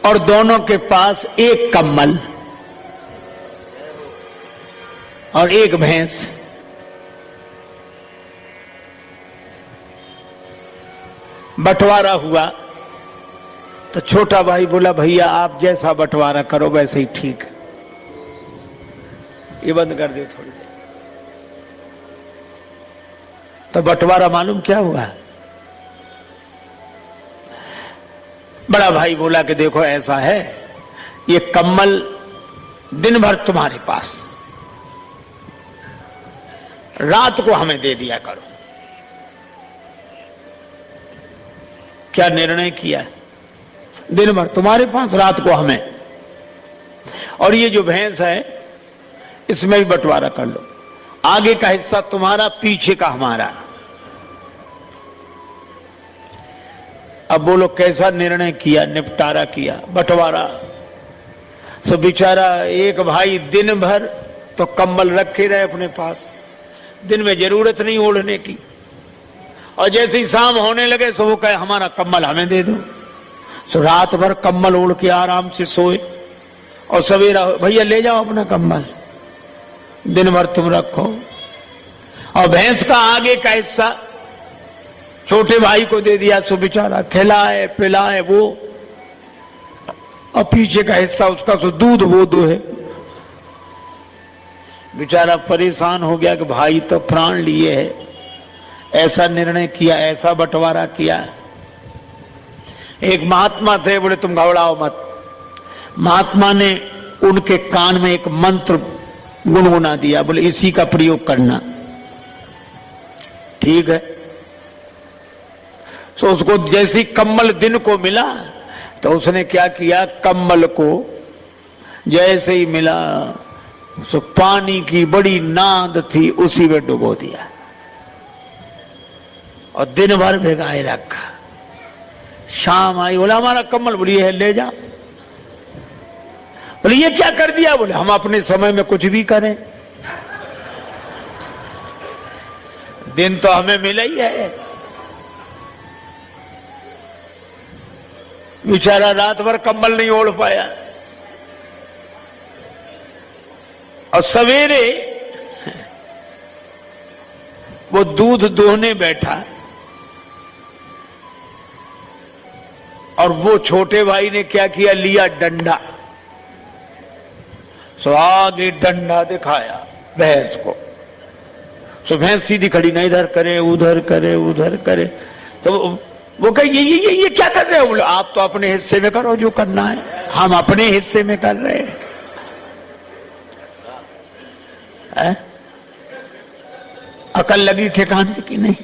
और दोनों के पास एक कम्बल और एक भैंस। बंटवारा हुआ तो छोटा भाई बोला, भैया आप जैसा बंटवारा करो वैसे ही ठीक है, ये बंद कर दो थोड़ी देर। तो बंटवारा मालूम क्या हुआ? बड़ा भाई बोला कि देखो ऐसा है, ये कम्बल दिन भर तुम्हारे पास, रात को हमें दे दिया करो। क्या निर्णय किया? दिन भर तुम्हारे पास, रात को हमें। और ये जो भैंस है इसमें भी बंटवारा कर लो, आगे का हिस्सा तुम्हारा, पीछे का हमारा। अब बोलो कैसा निर्णय किया, निपटारा किया, बंटवारा। सो बेचारा एक भाई दिन भर तो कंबल रखे रहे अपने पास, दिन में जरूरत नहीं ओढ़ने की, और जैसे ही शाम होने लगे सो वो कहे हमारा कंबल हमें दे दो। सो रात भर कंबल ओढ़ के आराम से सोए, और सवेरा भैया ले जाओ अपना कंबल, दिन भर तुम रखो। और भैंस का आगे का हिस्सा छोटे भाई को दे दिया, सो बेचारा खिलाए पिलाए वो, और पीछे का हिस्सा उसका सो दूध वो दुहे। बेचारा परेशान हो गया कि भाई तो प्राण लिए है, ऐसा निर्णय किया, ऐसा बंटवारा किया। एक महात्मा थे, बोले तुम घबराओ मत। महात्मा ने उनके कान में एक मंत्र गुनगुना दिया, बोले इसी का प्रयोग करना। ठीक है। तो उसको जैसी कंबल दिन को मिला तो उसने क्या किया, कंबल को जैसे ही मिला सो पानी की बड़ी नाद थी उसी में डुबो दिया और दिन भर भिगाए रखा। शाम आई, बोला हमारा कंबल, बोली है ले जा। बोले ये क्या कर दिया? बोले हम अपने समय में कुछ भी करें, दिन तो हमें मिला ही है। बेचारा रात भर कंबल नहीं ओढ़ पाया, और सवेरे वो दूध दोहने बैठा, और वो छोटे भाई ने क्या किया, लिया डंडा। सो आगे डंडा दिखाया भैंस को। सो भैंस सीधी खड़ी, ना इधर करे उधर करे उधर करे। तो वो कहे ये क्या कर रहे हो? बोले आप तो अपने हिस्से में करो जो करना है, हम अपने हिस्से में कर रहे हैं। अकल लगी ठिकाने की नहीं।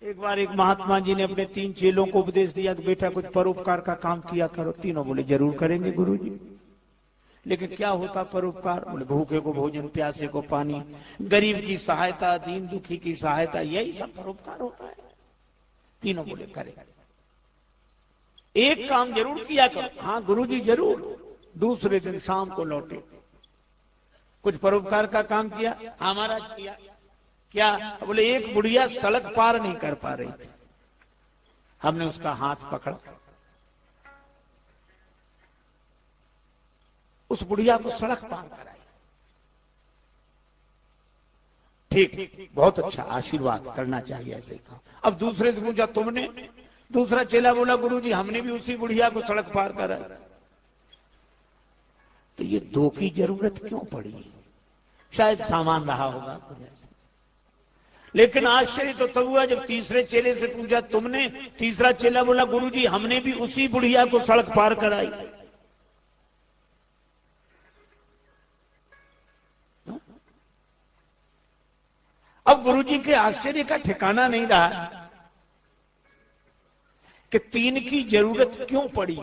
एक बार एक महात्मा जी ने अपने 3 चेलों को उपदेश दिया कि बेटा कुछ परोपकार का काम किया करो। तीनों बोले जरूर करेंगे गुरुजी। लेकिन क्या होता परोपकार? बोले भूखे को भोजन, प्यासे को पानी, गरीब की सहायता, दीन दुखी की सहायता, यही सब परोपकार होता है। तीनों बोले करें। एक काम जरूर किया करो। हाँ गुरुजी जरूर। दूसरे दिन शाम को लौटे, कुछ परोपकार का काम किया? हाँ महाराज किया। क्या? बोले एक बुढ़िया सड़क पार नहीं कर पा रही थी, हमने उसका हाथ पकड़ा, उस बुढ़िया को सड़क पार कराई। ठीक, बहुत अच्छा, आशीर्वाद करना चाहिए ऐसे काम। अब दूसरे से पूछा तुमने? दूसरा चेला बोला गुरुजी हमने भी उसी बुढ़िया को सड़क पार करा। तो ये 2 की जरूरत क्यों पड़ी? शायद सामान रहा होगा। लेकिन आश्चर्य तो तब हुआ जब तीसरे चेले से पूछा तुमने? तीसरा चेला बोला गुरुजी हमने भी उसी बुढ़िया को सड़क पार कराई। अब गुरुजी के आश्चर्य का ठिकाना नहीं रहा कि 3 की जरूरत क्यों पड़ी।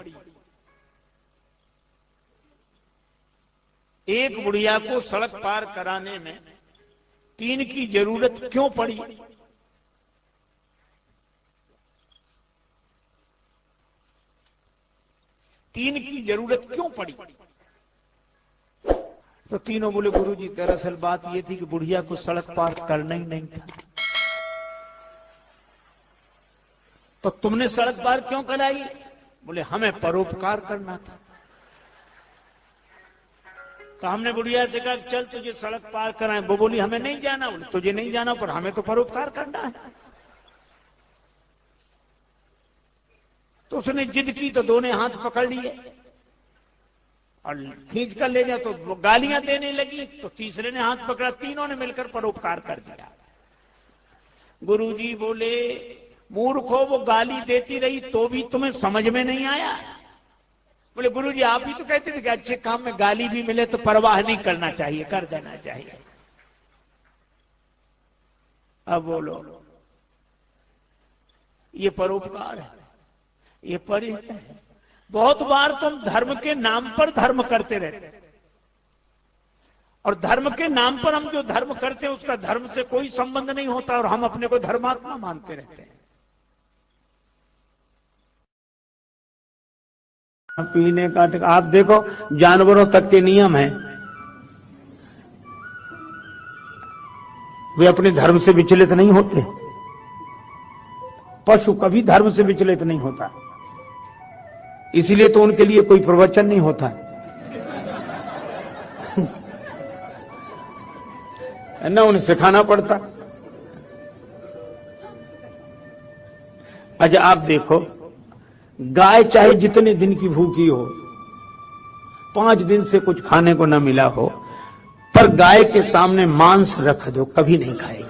एक बुढ़िया को सड़क पार कराने में 3 की जरूरत क्यों पड़ी? तीन की जरूरत क्यों पड़ी? तो तीनों बोले गुरुजी दरअसल बात यह थी कि बुढ़िया को सड़क पार करना ही नहीं था। तो तुमने सड़क पार क्यों कराई? बोले हमें परोपकार करना था। तो हमने बुढ़िया से कहा चल तुझे सड़क पार कराएं। वो बोली हमें नहीं जाना। बोले तुझे नहीं जाना पर हमें तो परोपकार करना है। तो उसने जिद की तो दोनों हाथ पकड़ लिए और खींच कर ले जाए तो वो गालियां देने लगी। तो तीसरे ने हाथ पकड़ा, तीनों ने मिलकर परोपकार कर दिया। गुरुजी बोले मूर्खो, वो गाली देती रही तो भी तुम्हें समझ में नहीं आया? बोले गुरुजी आप ही तो कहते थे कि अच्छे काम में गाली भी मिले तो परवाह नहीं करना चाहिए, कर देना चाहिए। अब बोलो, ये परोपकार है, ये परिहित है। बहुत बार तुम धर्म के नाम पर धर्म करते रहते, और धर्म के नाम पर हम जो धर्म करते हैं उसका धर्म से कोई संबंध नहीं होता और हम अपने को धर्मात्मा मानते रहते हैं। पीने का आप देखो, जानवरों तक के नियम हैं, वे अपने धर्म से विचलित नहीं होते। पशु कभी धर्म से विचलित नहीं होता, इसलिए तो उनके लिए कोई प्रवचन नहीं होता है ना, उन्हें सिखाना पड़ता। अच्छा आप देखो, गाय चाहे जितने दिन की भूखी हो, 5 दिन से कुछ खाने को न मिला हो, पर गाय के सामने मांस रख दो कभी नहीं खाएगी,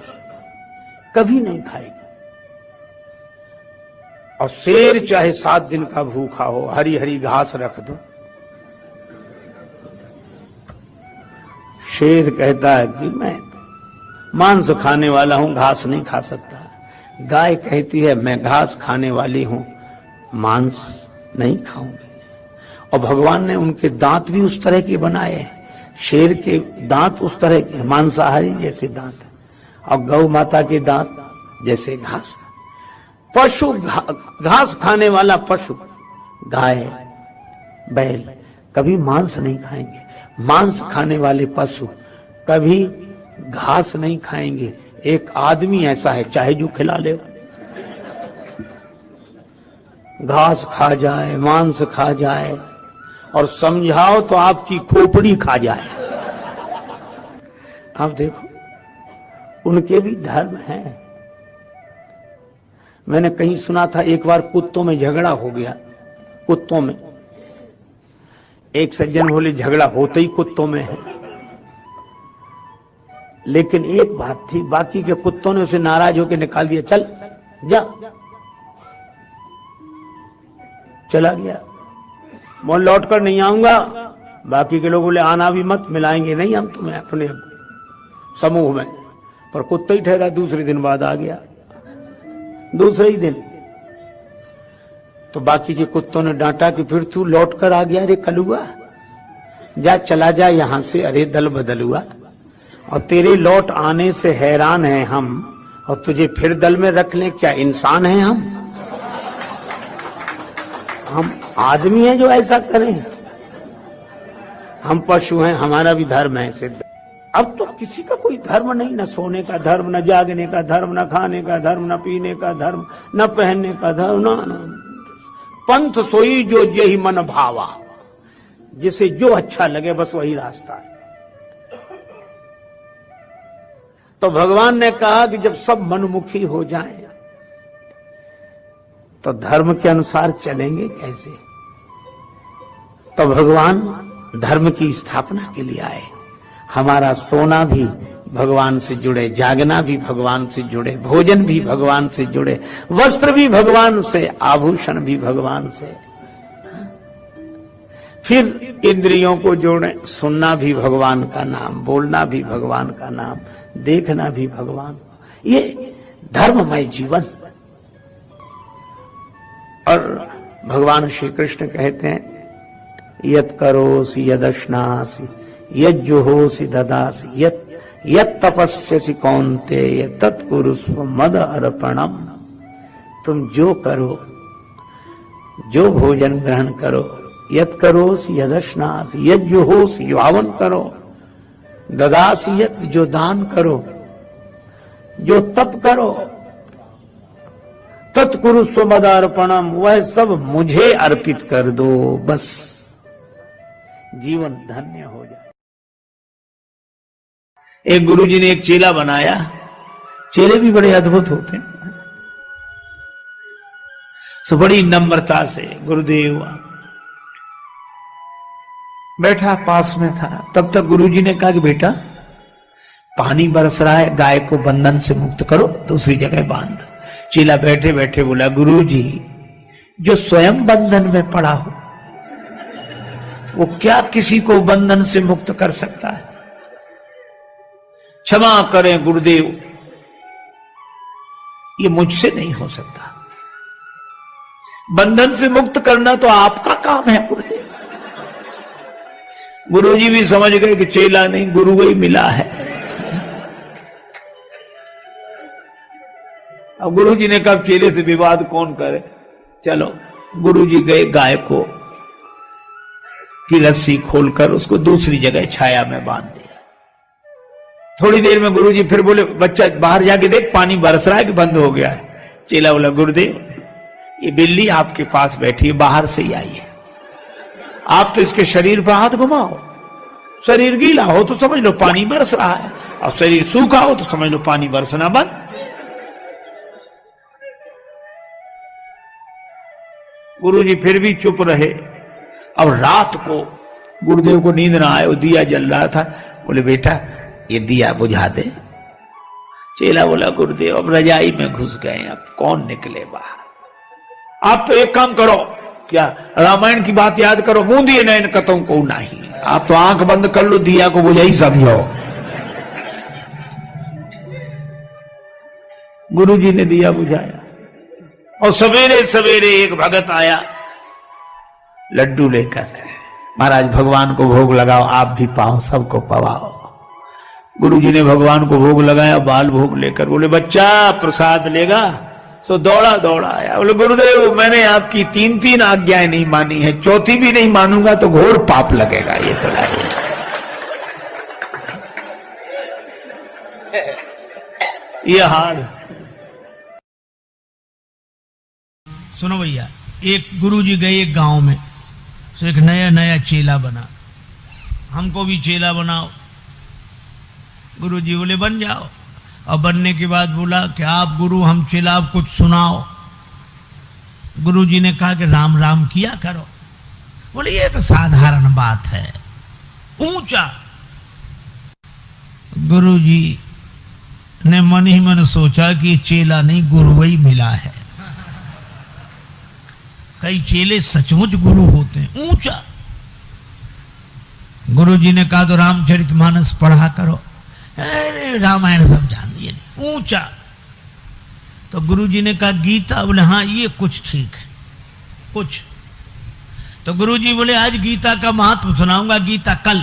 कभी नहीं खाएगी। और शेर चाहे 7 दिन का भूखा हो, हरी हरी घास रख दो, शेर कहता है कि मैं मांस खाने वाला हूं, घास नहीं खा सकता। गाय कहती है मैं घास खाने वाली हूं, मांस नहीं खाऊंगी। और भगवान ने उनके दांत भी उस तरह के बनाए हैं। शेर के दांत उस तरह के मांसाहारी जैसे दांत, और गौ माता के दांत जैसे घास। पशु घास खाने वाला पशु, गाय बैल, कभी मांस नहीं खाएंगे। मांस खाने वाले पशु कभी घास नहीं खाएंगे। एक आदमी ऐसा है, चाहे जो खिला ले, घास खा जाए, मांस खा जाए, और समझाओ तो आपकी खोपड़ी खा जाए। आप देखो, उनके भी धर्म है। मैंने कहीं सुना था, एक बार कुत्तों में झगड़ा हो गया। कुत्तों में एक सज्जन बोले झगड़ा होते ही कुत्तों में है, लेकिन एक बात थी, बाकी के कुत्तों ने उसे नाराज होकर निकाल दिया, चल जा। चला गया, मैं लौट कर नहीं आऊंगा। बाकी के लोग बोले आना भी मत, मिलाएंगे नहीं हम तुम्हें अपने समूह में। पर कुत्ता ही ठहरा, दूसरे दिन बाद आ गया। दूसरे ही दिन तो बाकी के कुत्तों ने डांटा कि फिर तू लौट कर आ गया, अरे कलुआ जा, चला जा यहां से, अरे दल बदल हुआ, और तेरे लौट आने से हैरान हैं हम, और तुझे फिर दल में रख लें, क्या इंसान हैं हम आदमी हैं जो ऐसा करें? हम पशु हैं, हमारा भी धर्म है सिद्ध। अब तो किसी का कोई धर्म नहीं, न सोने का धर्म, न जागने का धर्म, न खाने का धर्म, न पीने का धर्म, न पहनने का धर्म, न पंथ सोई जो यही मन भावा, जिसे जो अच्छा लगे बस वही रास्ता है। तो भगवान ने कहा कि जब सब मनमुखी हो जाएं, तो धर्म के अनुसार चलेंगे कैसे? तो भगवान धर्म की स्थापना के लिए आए। हमारा सोना भी भगवान से जुड़े, जागना भी भगवान से जुड़े, भोजन भी भगवान से जुड़े, वस्त्र भी भगवान से, आभूषण भी भगवान से। फिर इंद्रियों को जोड़े, सुनना भी भगवान का नाम, बोलना भी भगवान का नाम, देखना भी भगवान। ये धर्ममय जीवन। और भगवान श्री कृष्ण कहते हैं यत् करोसि यदश्नासि यज्जुहोसि ददासि यत् तपस्यसि कौन्तेय तत्कुरुस्व मद अर्पणम। तुम जो करो, जो भोजन ग्रहण करो, यत् करोसि यदश्नासि यज्जुहोसि, जो हवन करो, ददासि यत्, जो दान करो, जो तप करो, तत्कुरु स्वमदार्पणम, वह सब मुझे अर्पित कर दो, बस जीवन धन्य हो जाए। एक गुरुजी ने एक चेला बनाया। चेले भी बड़े अद्भुत होते हैं। सो बड़ी नम्रता से गुरुदेव बैठा पास में था। तब तक गुरुजी ने कहा कि बेटा पानी बरस रहा है, गाय को बंधन से मुक्त करो, दूसरी जगह बांध। चेला बैठे बैठे बोला, गुरुजी जो स्वयं बंधन में पड़ा हो वो क्या किसी को बंधन से मुक्त कर सकता है? क्षमा करें गुरुदेव, ये मुझसे नहीं हो सकता। बंधन से मुक्त करना तो आपका काम है गुरुदेव। गुरुजी भी समझ गए कि चेला नहीं, गुरु वही मिला है। अब गुरुजी ने कहा चेले से विवाद कौन करे, चलो। गुरुजी गए, गाय को की रस्सी खोलकर उसको दूसरी जगह छाया में बांध दिया। थोड़ी देर में गुरुजी फिर बोले, बच्चा बाहर जाके देख पानी बरस रहा है कि बंद हो गया है। चेला बोला, गुरुदेव ये बिल्ली आपके पास बैठी है, बाहर से ही आई है, आप तो इसके शरीर पर हाथ घुमाओ। शरीर गीला हो तो समझ लो पानी बरस रहा है, और शरीर सूखा हो तो समझ लो पानी बरसना बंद। गुरुजी फिर भी चुप रहे। अब रात को गुरुदेव को नींद ना आए, वो दिया जल रहा था। बोले, बेटा ये दिया बुझा दे। चेला बोला, गुरुदेव अब रजाई में घुस गए, अब कौन निकले बाहर। आप तो एक काम करो, क्या रामायण की बात याद करो, मुंह दिए नयन कतों को नहीं। आप तो आंख बंद कर लो, दिया को बुझा ही समझो। गुरुजी ने दिया बुझाया और सवेरे सवेरे एक भगत आया लड्डू लेकर। महाराज भगवान को भोग लगाओ, आप भी पाओ, सबको पवाओ। गुरुजी ने भगवान को भोग लगाया, बाल भोग लेकर। बोले, बच्चा प्रसाद लेगा? सो दौड़ा दौड़ा आया। बोले, गुरुदेव मैंने आपकी 3 आज्ञाएं नहीं मानी है, चौथी भी नहीं मानूंगा तो घोर पाप लगेगा। ये तो ये हाल। सुनो भैया, एक गुरुजी गए एक गांव में, तो एक नया नया चेला बना। हमको भी चेला बनाओ। गुरुजी बोले, बन जाओ। और बनने के बाद बोला कि आप गुरु, हम चेला, आप कुछ सुनाओ। गुरुजी ने कहा कि राम राम किया करो। बोले, ये तो साधारण बात है, ऊंचा। गुरुजी ने मन ही मन सोचा कि चेला नहीं, गुरु ही मिला है। कई चेले सचमुच गुरु होते हैं, ऊंचा। गुरुजी ने कहा तो रामचरितमानस पढ़ा करो। अरे रामायण सब जान लिए, ऊंचा। तो गुरुजी ने कहा गीता? बोले, हाँ ये कुछ ठीक है, कुछ। तो गुरुजी बोले, आज गीता का महत्व सुनाऊंगा, गीता कल।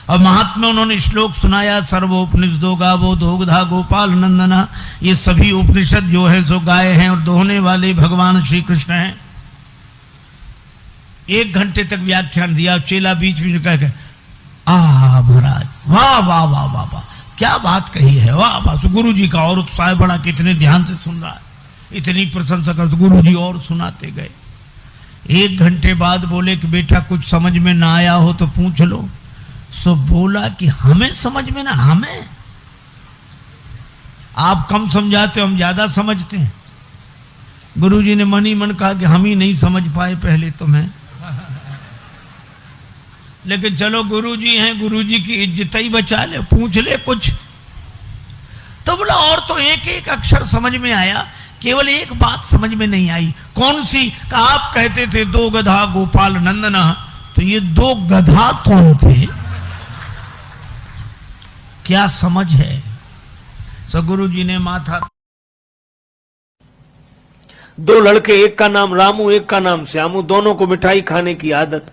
और महात्मा उन्होंने श्लोक सुनाया, सर्वोपनिषदो गावो दोग्धा गोपाल नंदना। ये सभी उपनिषद जो है सो गाय हैं और दोहने वाले भगवान श्री कृष्ण हैं। 1 घंटे तक व्याख्यान दिया। चेला बीच बीच में कह, महाराज वाह वाह वाह वाह वाह, क्या बात कही है, वाह वाह। गुरु जी का और उत्साह बड़ा, कितने ध्यान से सुन रहा है, इतनी प्रशंसा कर। गुरु जी और सुनाते गए। 1 घंटे बाद बोले कि बेटा कुछ समझ में ना आया हो तो पूछ लो। सो बोला कि हमें समझ में ना, हमें आप कम समझाते हो, हम ज्यादा समझते हैं। गुरु जी ने मन ही मन कहा कि हम ही नहीं समझ पाए पहले तुम्हें, लेकिन चलो गुरुजी हैं, गुरुजी की इज्जत ही बचा ले, पूछ ले कुछ। तो बोला, और तो एक एक अक्षर समझ में आया, केवल एक बात समझ में नहीं आई। कौन सी? आप कहते थे 2 गधा गोपाल नंदना, तो ये 2 गधा कौन थे? क्या समझ है? सो गुरुजी ने माथा। 2 लड़के, एक का नाम रामू एक का नाम श्यामू, दोनों को मिठाई खाने की आदत।